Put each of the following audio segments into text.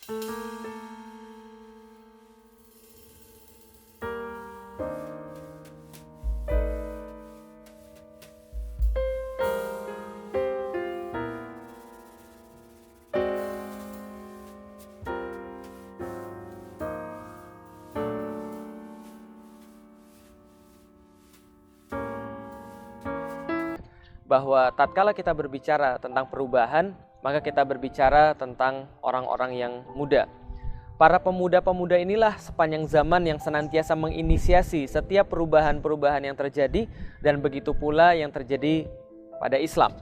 Bahwa tatkala kita berbicara tentang perubahan, maka kita berbicara tentang orang-orang yang muda. Para pemuda-pemuda inilah sepanjang zaman yang senantiasa menginisiasi setiap perubahan-perubahan yang terjadi, dan begitu pula yang terjadi pada Islam.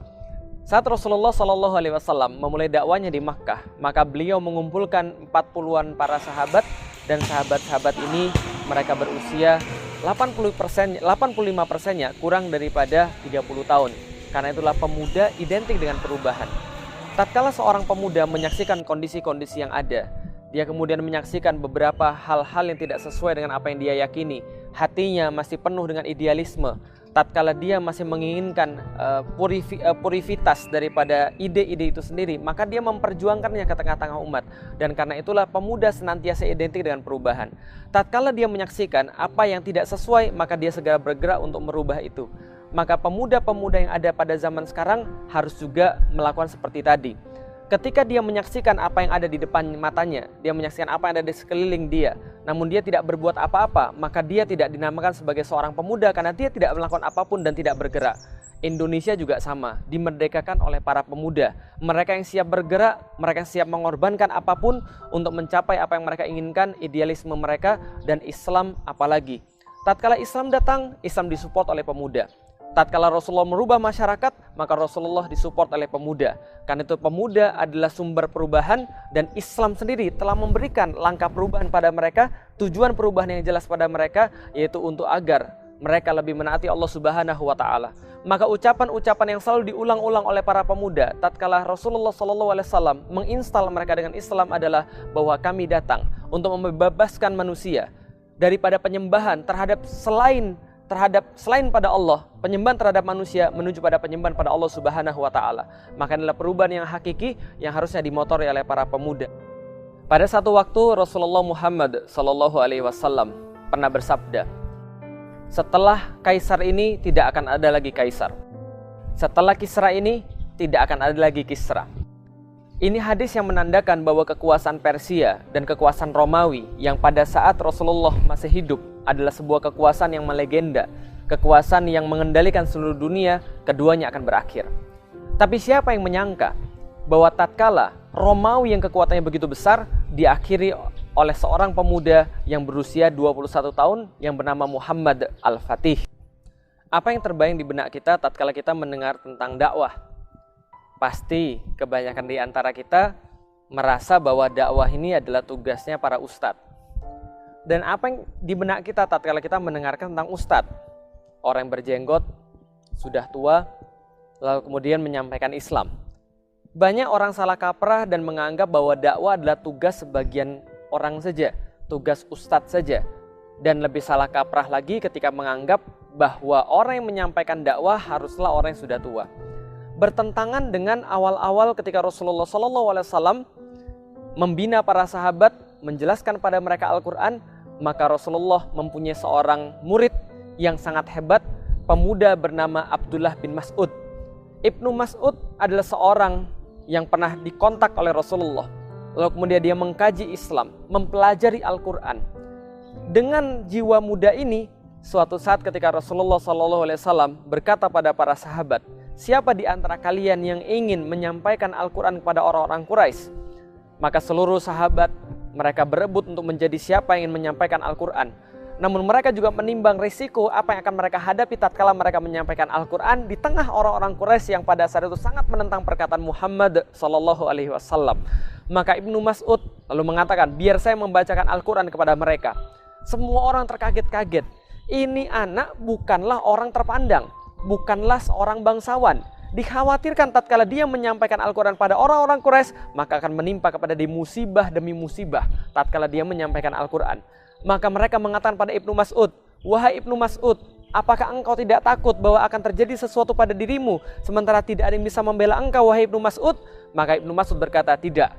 Saat Rasulullah SAW memulai dakwanya di Makkah, maka beliau mengumpulkan 40-an para sahabat, dan sahabat-sahabat ini mereka berusia 85%-nya kurang daripada 30 tahun. Karena itulah pemuda identik dengan perubahan. Tatkala seorang pemuda menyaksikan kondisi-kondisi yang ada, dia kemudian menyaksikan beberapa hal-hal yang tidak sesuai dengan apa yang dia yakini, hatinya masih penuh dengan idealisme, tatkala dia masih menginginkan purivitas daripada ide-ide itu sendiri, maka dia memperjuangkannya ke tengah-tengah umat. Dan karena itulah pemuda senantiasa identik dengan perubahan. Tatkala dia menyaksikan apa yang tidak sesuai, maka dia segera bergerak untuk merubah itu. Maka pemuda-pemuda yang ada pada zaman sekarang harus juga melakukan seperti tadi. Ketika dia menyaksikan apa yang ada di depan matanya, dia menyaksikan apa yang ada di sekeliling dia, namun dia tidak berbuat apa-apa, maka dia tidak dinamakan sebagai seorang pemuda karena dia tidak melakukan apapun dan tidak bergerak. Indonesia juga sama, dimerdekakan oleh para pemuda. Mereka yang siap bergerak, mereka yang siap mengorbankan apapun untuk mencapai apa yang mereka inginkan, idealisme mereka, dan Islam apalagi. Tatkala Islam datang, Islam disupport oleh pemuda. Tatkala Rasulullah merubah masyarakat, maka Rasulullah disupport oleh pemuda. Karena itu pemuda adalah sumber perubahan, dan Islam sendiri telah memberikan langkah perubahan pada mereka, tujuan perubahan yang jelas pada mereka, yaitu untuk agar mereka lebih menaati Allah Subhanahu wa Ta'ala. Maka ucapan-ucapan yang selalu diulang-ulang oleh para pemuda tatkala Rasulullah SAW menginstal mereka dengan Islam adalah bahwa kami datang untuk membebaskan manusia daripada penyembahan terhadap selain pada Allah, penyembahan terhadap manusia menuju pada penyembahan pada Allah Subhanahu wa Ta'ala. Maka inilah perubahan yang hakiki yang harusnya dimotori oleh para pemuda. Pada satu waktu Rasulullah Muhammad SAW pernah bersabda, setelah Kaisar ini tidak akan ada lagi Kaisar, setelah Kisra ini tidak akan ada lagi Kisra. Ini hadis yang menandakan bahwa kekuasaan Persia dan kekuasaan Romawi yang pada saat Rasulullah masih hidup adalah sebuah kekuasaan yang melegenda, kekuasaan yang mengendalikan seluruh dunia, keduanya akan berakhir. Tapi siapa yang menyangka bahwa tatkala Romawi yang kekuatannya begitu besar diakhiri oleh seorang pemuda yang berusia 21 tahun yang bernama Muhammad Al-Fatih. Apa yang terbayang di benak kita tatkala kita mendengar tentang dakwah? Pasti kebanyakan di antara kita merasa bahwa dakwah ini adalah tugasnya para ustadz. Dan apa yang di benak kita tatkala kita mendengarkan tentang ustadz? Orang yang berjenggot, sudah tua, lalu kemudian menyampaikan Islam. Banyak orang salah kaprah dan menganggap bahwa dakwah adalah tugas sebagian orang saja, tugas ustadz saja. Dan lebih salah kaprah lagi ketika menganggap bahwa orang yang menyampaikan dakwah haruslah orang yang sudah tua. Bertentangan dengan awal-awal ketika Rasulullah SAW membina para sahabat, menjelaskan pada mereka Al-Quran, maka Rasulullah mempunyai seorang murid yang sangat hebat, pemuda bernama Abdullah bin Mas'ud. Ibnu Mas'ud adalah seorang yang pernah dikontak oleh Rasulullah, lalu kemudian dia mengkaji Islam, mempelajari Al-Quran. Dengan jiwa muda ini, suatu saat ketika Rasulullah SAW berkata pada para sahabat, siapa di antara kalian yang ingin menyampaikan Al-Quran kepada orang-orang Quraisy? Maka seluruh sahabat mereka berebut untuk menjadi siapa yang ingin menyampaikan Al-Quran. Namun mereka juga menimbang risiko apa yang akan mereka hadapi tatkala mereka menyampaikan Al-Quran di tengah orang-orang Quraisy yang pada saat itu sangat menentang perkataan Muhammad SAW. Maka Ibnu Mas'ud lalu mengatakan, biar saya membacakan Al-Quran kepada mereka. Semua orang terkaget-kaget. Ini anak bukanlah orang terpandang, bukanlah seorang bangsawan. Dikhawatirkan tatkala dia menyampaikan Al-Quran pada orang-orang Quraisy, maka akan menimpa kepada dia musibah demi musibah tatkala dia menyampaikan Al-Quran. Maka mereka mengatakan pada Ibnu Mas'ud, wahai Ibnu Mas'ud, apakah engkau tidak takut bahwa akan terjadi sesuatu pada dirimu sementara tidak ada yang bisa membela engkau, wahai Ibnu Mas'ud? Maka Ibnu Mas'ud berkata, tidak,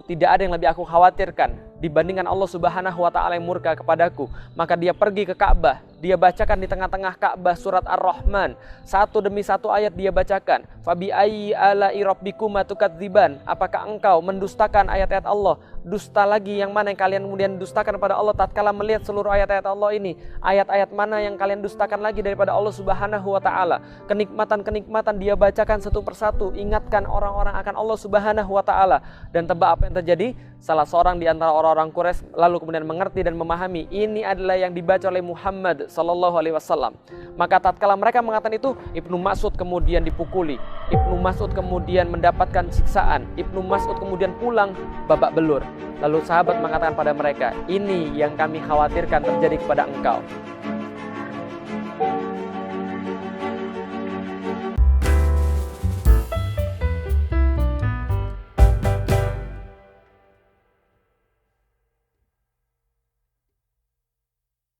tidak ada yang lebih aku khawatirkan dibandingkan Allah Subhanahu wa taala yang murka kepadaku. Maka dia pergi ke Ka'bah, dia bacakan di tengah-tengah Ka'bah surat Ar-Rahman, satu demi satu ayat dia bacakan. Fabi ayyi ala'i rabbikuma tukadziban? Apakah engkau mendustakan ayat-ayat Allah? Dusta lagi yang mana yang kalian kemudian dustakan pada Allah tatkala melihat seluruh ayat-ayat Allah ini? Ayat-ayat mana yang kalian dustakan lagi daripada Allah Subhanahu wa taala? Kenikmatan-kenikmatan dia bacakan satu persatu, ingatkan orang-orang akan Allah Subhanahu wa taala. Dan tebak apa yang terjadi? Salah seorang di antara orang-orang Quraisy lalu kemudian mengerti dan memahami ini adalah yang dibaca oleh Muhammad sallallahu alaihi wasallam. Maka tatkala mereka mengatakan itu, Ibnu Mas'ud kemudian dipukuli, Ibnu Mas'ud kemudian mendapatkan siksaan, Ibnu Mas'ud kemudian pulang babak belur. Lalu sahabat mengatakan pada mereka, ini yang kami khawatirkan terjadi kepada engkau.